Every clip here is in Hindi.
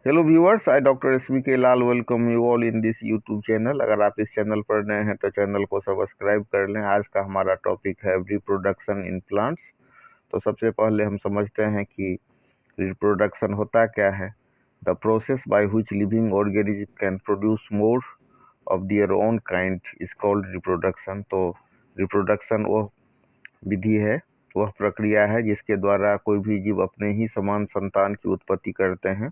Hello viewers, I doctor SV के Lal welcome you all in this YouTube channel. अगर आप इस चैनल पर नए हैं तो चैनल को सब्सक्राइब कर लें। आज का हमारा टॉपिक है रिप्रोडक्शन इन प्लांट्स। तो सबसे पहले हम समझते हैं कि रिप्रोडक्शन होता क्या है। The process by which living organism can produce more of their own kind is called reproduction. तो रिप्रोडक्शन वह विधि है, वह प्रक्रिया है जिसके द्वारा कोई भी जीव अपने ही समान संतान की उत्पत्ति करते हैं।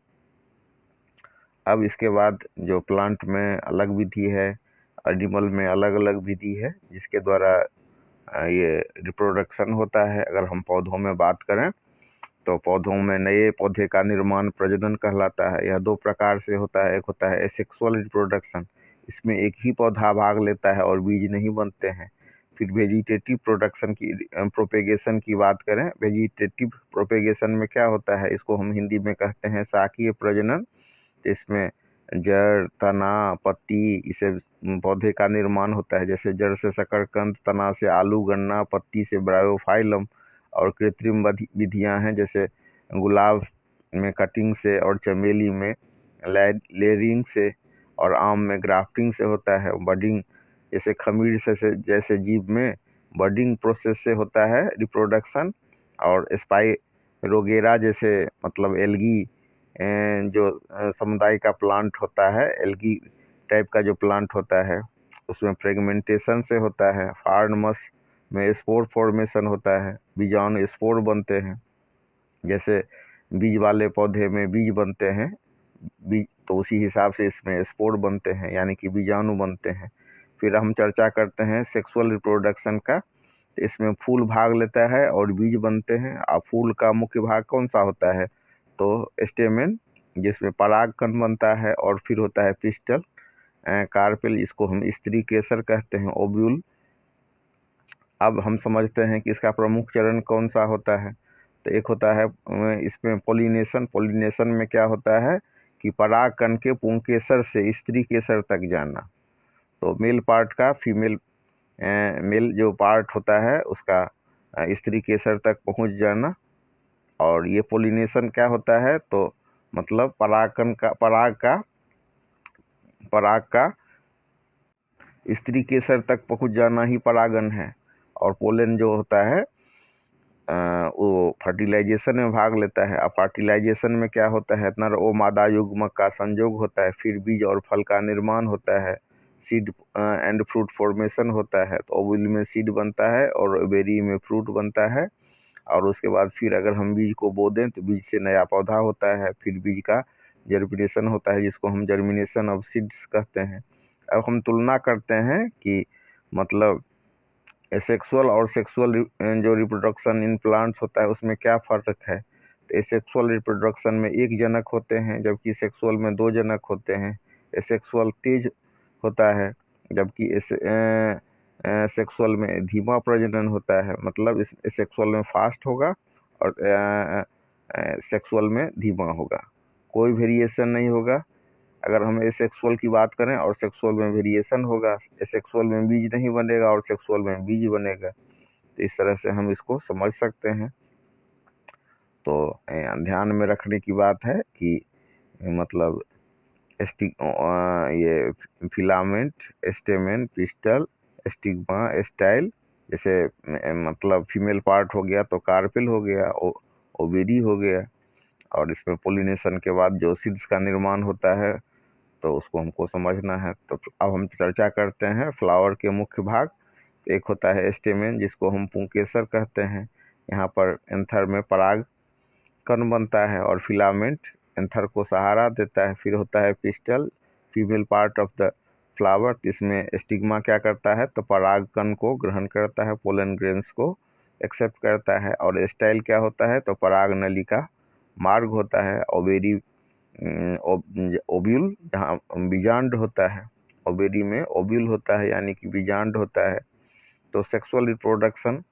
अब इसके बाद जो प्लांट में अलग विधि है, एनिमल में अलग अलग विधि है जिसके द्वारा ये रिप्रोडक्शन होता है। अगर हम पौधों में बात करें तो पौधों में नए पौधे का निर्माण प्रजनन कहलाता है। यह दो प्रकार से होता है। एक होता है एसेक्सुअल रिप्रोडक्शन, इसमें एक ही पौधा भाग लेता है और बीज नहीं बनते हैं। फिर वेजिटेटिव प्रोडक्शन की प्रोपेगेशन की बात करें, वेजिटेटिव प्रोपेगेशन में क्या होता है, इसको हम हिंदी में कहते हैं शाकीय प्रजनन। इसमें जड़, तना, पत्ती, इसे पौधे का निर्माण होता है। जैसे जड़ से शकरकंद, तना से आलू, गन्ना, पत्ती से ब्रायोफाइलम। और कृत्रिम विधियां हैं, जैसे गुलाब में कटिंग से और चमेली में लेयरिंग से और आम में ग्राफ्टिंग से होता है। बडिंग जैसे खमीर से जैसे जीव में बडिंग प्रोसेस से होता है रिप्रोडक्शन। और स्पाइरोगेरा जैसे मतलब एल्गी जो समुदाय का प्लांट होता है, एल्गी टाइप का जो प्लांट होता है उसमें फ्रेगमेंटेशन से होता है। फार्नमस में स्पोर फॉर्मेशन होता है, बीजाणु स्पोर बनते हैं। जैसे बीज वाले पौधे में बीज बनते हैं, बीज तो उसी हिसाब से इसमें स्पोर बनते हैं, यानी कि बीजाणु बनते हैं। फिर हम चर्चा करते हैं सेक्सुअल रिप्रोडक्शन का। तो इसमें फूल भाग लेता है और बीज बनते हैं। और फूल का मुख्य भाग कौन सा होता है, तो स्टेमेन जिसमें परागकण बनता है। और फिर होता है पिस्टल, कार्पेल, इसको हम स्त्री केसर कहते हैं, ओव्यूल। अब हम समझते हैं कि इसका प्रमुख चरण कौन सा होता है। तो एक होता है इसमें पॉलिनेशन। पॉलिनेशन में क्या होता है कि परागकण के पुंकेसर से स्त्री केसर तक जाना। तो मेल पार्ट का फीमेल मेल जो पार्ट होता है उसका स्त्री केसर तक पहुंच जाना। और ये पॉलिनेशन क्या होता है, तो मतलब पराग का स्त्री केसर तक पहुंच जाना ही परागन है। और पोलन जो होता है वो फर्टिलाइजेशन में भाग लेता है। अब फर्टिलाइजेशन में क्या होता है, नर और मादा युग्मक का संयोग होता है। फिर बीज और फल का निर्माण होता है। सीड एंड फ्रूट फॉर्मेशन होता है। तो ओवल में सीड बनता है और बेरी में फ्रूट बनता है। और उसके बाद फिर अगर हम बीज को बो दें तो बीज से नया पौधा होता है। फिर बीज का जर्मिनेशन होता है जिसको हम जर्मिनेशन ऑफ सीड्स कहते हैं। अब हम तुलना करते हैं कि मतलब एसेक्सुअल और सेक्सुअल जो रिप्रोडक्शन इन प्लांट्स होता है उसमें क्या फर्क है। तो एसेक्सुअल रिप्रोडक्शन में एक जनक होते हैं जबकि सेक्सुअल में दो जनक होते हैं। एसेक्सुअल तेज होता है जबकि सेक्सुअल में धीमा प्रजनन होता है। मतलब इस सेक्सुअल में फास्ट होगा और सेक्सुअल में धीमा होगा, कोई वेरिएशन नहीं होगा। अगर हम एसेक्सुअल की बात करें और सेक्सुअल में वेरिएशन होगा, एसेक्सुअल में बीज नहीं बनेगा और सेक्सुअल में बीज बनेगा। तो इस तरह से हम इसको समझ सकते हैं। तो ध्यान में रखने की बात है कि मतलब ये filament, stamen, pistol, stigma, style, जैसे मतलब फीमेल पार्ट हो गया तो कार्पेल हो गया, ओवेरी हो गया। और इसमें पोलिनेशन के बाद जो सीड्स का निर्माण होता है तो उसको हमको समझना है। तो अब हम चर्चा करते हैं फ्लावर के मुख्य भाग। एक होता है स्टेमेन जिसको हम पुंकेसर कहते हैं। यहाँ पर एंथर में पराग कण बनता है और फिलामेंट एंथर को सहारा देता है। फिर होता है pistol, female part of the flower. इसमें स्टिग्मा क्या करता है, तो पराग कण को ग्रहण करता है, पोलन ग्रेन्स को एक्सेप्ट करता है। और स्टाइल क्या होता है, तो पराग नली का मार्ग होता है। ओवेरी ओव्यूल जहाँ बीजांड होता है, ओवेरी में ओव्यूल होता है यानी कि बीजांड होता है। तो सेक्सुअल रिप्रोडक्शन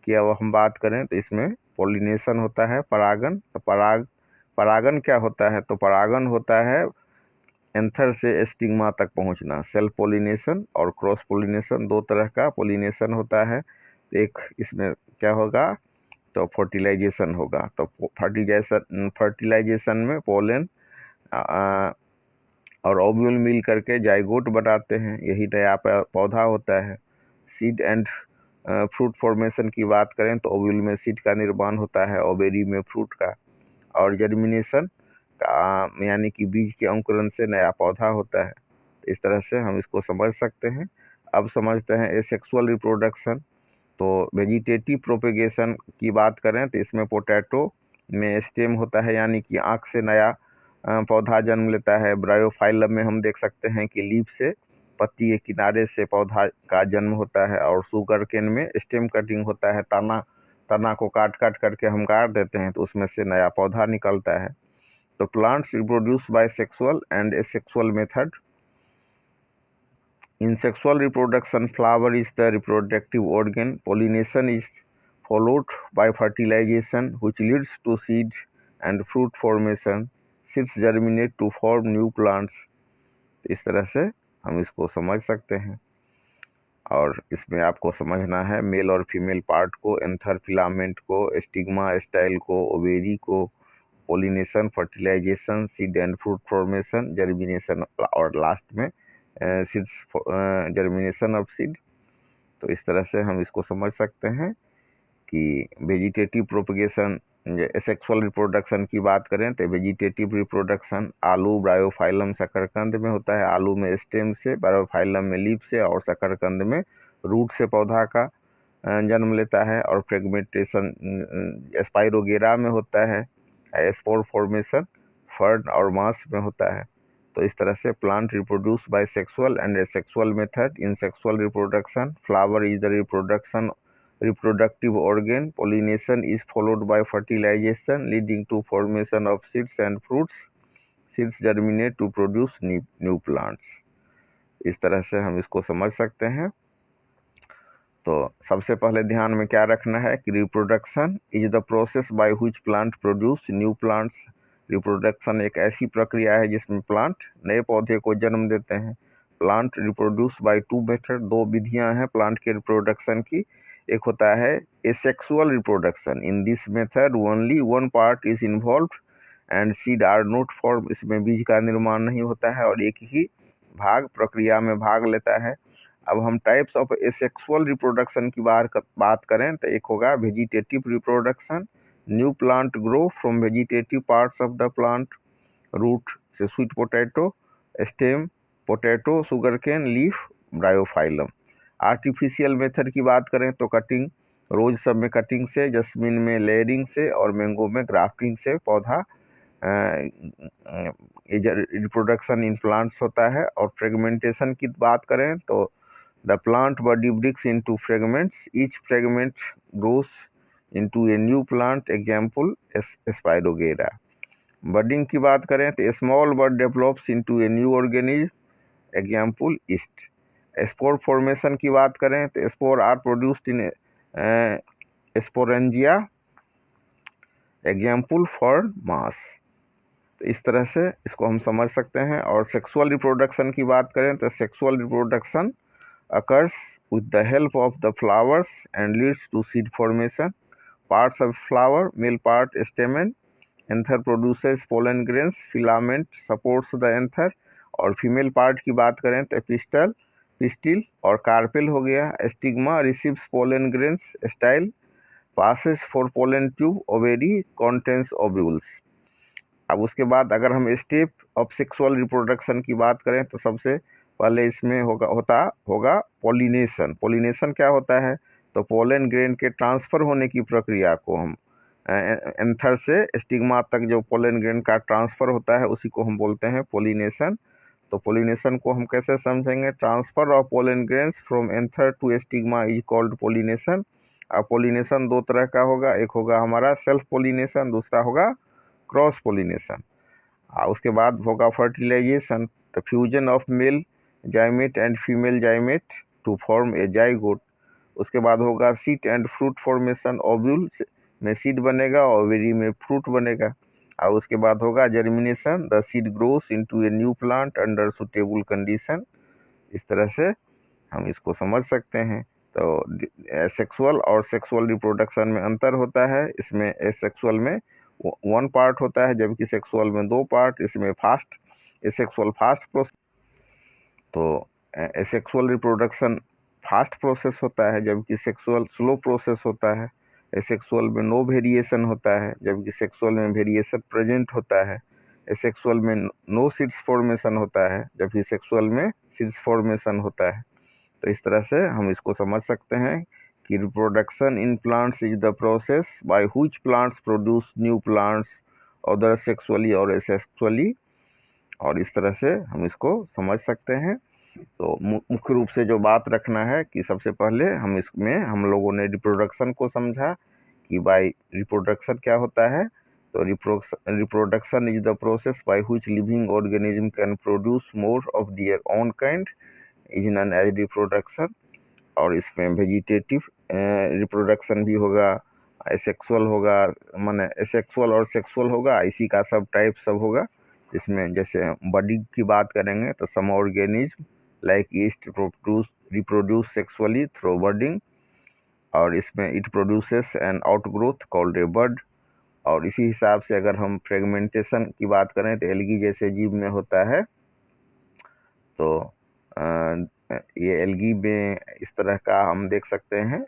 की अब हम बात करें तो इसमें पॉलिनेशन होता है, परागन। तो परागन क्या होता है, तो परागन होता है एंथर से स्टिग्मा तक पहुंचना। सेल्फ पॉलिनेशन और क्रॉस पॉलिनेशन दो तरह का पॉलिनेशन होता है। एक इसमें क्या होगा, तो फर्टिलाइजेशन होगा। तो फर्टिलाइजेशन में पोलन और ओव्यूल मिल करके जाइगोट बनाते हैं, यही नया पौधा होता है। सीड एंड फ्रूट फॉर्मेशन की बात करें तो ओव्यूल में सीड का निर्माण होता है, ओवेरी में फ्रूट का। और जर्मिनेशन का यानी कि बीज के अंकुरण से नया पौधा होता है। इस तरह से हम इसको समझ सकते हैं। अब समझते हैं एसेक्सुअल रिप्रोडक्शन। तो वेजिटेटिव प्रोपेगेशन की बात करें तो इसमें पोटैटो में स्टेम होता है, यानी कि आँख से नया पौधा जन्म लेता है। ब्रायोफाइलम में हम देख सकते हैं कि लीफ से, पत्ती के किनारे से पौधा का जन्म होता है। और शुगर केन में स्टेम कटिंग होता है, तना को काट करके हम गाड़ देते हैं तो उसमें से नया पौधा निकलता है। तो plants reproduce by sexual and asexual method. In sexual reproduction, flower is the reproductive organ. Pollination is followed by fertilization, which leads to seed and fruit formation. Seeds germinate to form new plants. इस तरह से हम इसको समझ सकते हैं। और इसमें आपको समझना है मेल और फीमेल पार्ट को, एंथर फिलामेंट को, स्टिग्मा स्टाइल को, ओवेरी को, pollination, fertilisation, seed and fruit formation, germination और लास्ट में सीड्स जर्मिनेशन ऑफ सीड। तो इस तरह से हम इसको समझ सकते हैं कि वेजिटेटिव प्रोपगेशन, एसेक्सुअल रिप्रोडक्शन की बात करें तो वेजिटेटिव रिप्रोडक्शन आलू, ब्रायोफाइलम, शकरकंद में होता है। आलू में स्टेम से, ब्रायोफाइलम में लीफ से और शकरकंद में रूट से पौधा का जन्म लेता है। और फ्रेगमेंटेशन स्पाइरोगेरा में होता है। स्पोर फॉर्मेशन फर्न और मास में होता है। तो इस तरह से plant reproduce by sexual and asexual method. In sexual reproduction, flower is the reproductive organ. Pollination is followed by fertilization, leading to formation of seeds and fruits. Seeds germinate to produce new plants. इस तरह से हम इसको समझ सकते हैं। तो सबसे पहले ध्यान में क्या रखना है कि reproduction is the process by which plant produce new plants. Reproduction एक ऐसी प्रक्रिया है जिसमें प्लांट नए पौधे को जन्म देते हैं। Plant reproduce by two method, दो विधियां हैं प्लांट के रिप्रोडक्शन की। एक होता है asexual reproduction. In this method only one part is involve and seed are not form. इसमें बीज का निर्माण नहीं होता है और एक ही भाग प्रक्रिया में भाग लेता है। अब हम टाइप्स ऑफ एसेक्सुअल रिप्रोडक्शन की बात करें तो एक होगा vegetative reproduction. New plant grow from vegetative parts of the plant. Root से sweet potato, stem potato, sugarcane, leaf bryophyllum. Artificial method की बात करें तो कटिंग, रोज सब में कटिंग से, जस्मिन में लेयरिंग से और मैंगो में ग्राफ्टिंग से पौधा रिप्रोडक्शन इन प्लांट्स होता है। और फ्रेगमेंटेशन की बात करें तो the plant body breaks into fragments, each fragment grows into a new plant, example spirogyra. Budding की बात करें तो small bud develops into a new organism, example yeast. Spore formation की बात करें तो spore are produced in sporangia, example for mass. तो इस तरह से इसको हम समझ सकते हैं। और सेक्सुअल रिप्रोडक्शन की बात करें तो sexual reproduction occurs with the help of the flowers and leads to seed formation. Parts of flower, male part stamen, anther produces pollen grains, filament supports the anther। और फीमेल पार्ट की बात करें तो पिस्टिल और कार्पेल हो गया। Stigma receives pollen grains, style passes for pollen tube, ovary contains ovules। अब उसके बाद अगर हम स्टेप ऑफ सेक्सुअल रिप्रोडक्शन की बात करें तो सबसे पहले इसमें होगा पोलिनेशन। पोलिनेशन क्या होता है तो पोलन ग्रेन के ट्रांसफर होने की प्रक्रिया को हम एंथर से स्टिग्मा तक जो पोलन ग्रेन का ट्रांसफर होता है उसी को हम बोलते हैं पोलिनेशन। तो पोलिनेशन को हम कैसे समझेंगे, transfer of pollen grains from anther to stigma is called pollination. अब पोलिनेशन दो तरह का होगा, एक होगा हमारा सेल्फ पोलिनेशन, दूसरा होगा क्रॉस पोलिनेशन। उसके बाद होगा fertilisation, the fusion of male gamete and female gamete to form a zygote. उसके बाद होगा seed and fruit formation, ovule में सीड बनेगा, ओवेरी में फ्रूट बनेगा। और उसके बाद होगा germination, the seed grows into a new plant under suitable condition. इस तरह से हम इसको समझ सकते हैं। तो सेक्सुअल और सेक्सुअल रिप्रोडक्शन में अंतर होता है। इसमें एसेक्सुअल में वन पार्ट होता है, जबकि सेक्सुअल में 2 पार्ट। इसमें एसेक्सुअल फास्ट प्रोसेस, तो एसेक्सुअल रिप्रोडक्शन फास्ट प्रोसेस होता है, जबकि सेक्सुअल स्लो प्रोसेस होता है। एसेक्सुअल में नो वेरिएशन होता है, जबकि सेक्सुअल में वेरिएशन प्रेजेंट होता है। एसेक्सुअल में नो सीड्स फॉर्मेशन होता है, जबकि सेक्सुअल में सीड्स फॉर्मेशन होता है। तो इस तरह से हम इसको समझ सकते हैं कि reproduction in plants is the process by which plants produce new plants other sexually और एसेक्सुअली, और इस तरह से हम इसको समझ सकते हैं। तो मुख्य रूप से जो बात रखना है कि सबसे पहले हम लोगों ने रिप्रोडक्शन को समझा कि बाय रिप्रोडक्शन क्या होता है। तो reproduction is the process by which living organism can produce more of their own kind is known as reproduction. और इसमें वेजिटेटिव रिप्रोडक्शन भी होगा, एसेक्सुअल होगा, माने एसेक्सुअल और सेक्सुअल होगा, इसी का सब टाइप सब होगा। इसमें जैसे बडिंग की बात करेंगे तो some organism like yeast reproduce sexually through budding, और इसमें it produces an outgrowth called a bud. और इसी हिसाब से अगर हम फ्रेगमेंटेशन की बात करें तो एल्गी जैसे जीव में होता है। तो ये एल्गी में इस तरह का हम देख सकते हैं,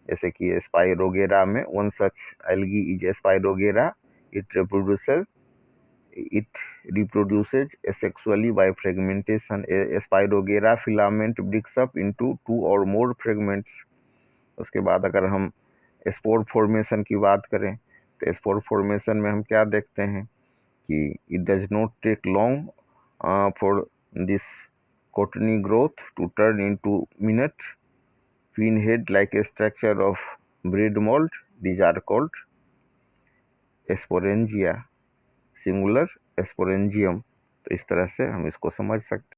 जैसे कि स्पाइरोगेरा में one such algae is spirogyra, it reproduces asexually by fragmentation. A Spirogera filament breaks up into 2 or more fragments. उसके बाद अगर हम स्पोर फॉर्मेशन की बात करें तो स्पोर फॉर्मेशन में हम क्या देखते हैं कि it does not take long for this cottony growth to turn into minute pinhead like a structure of bread mold. These are called sporangia, singular sporangium. तो इस तरह से हम इसको समझ सकते हैं।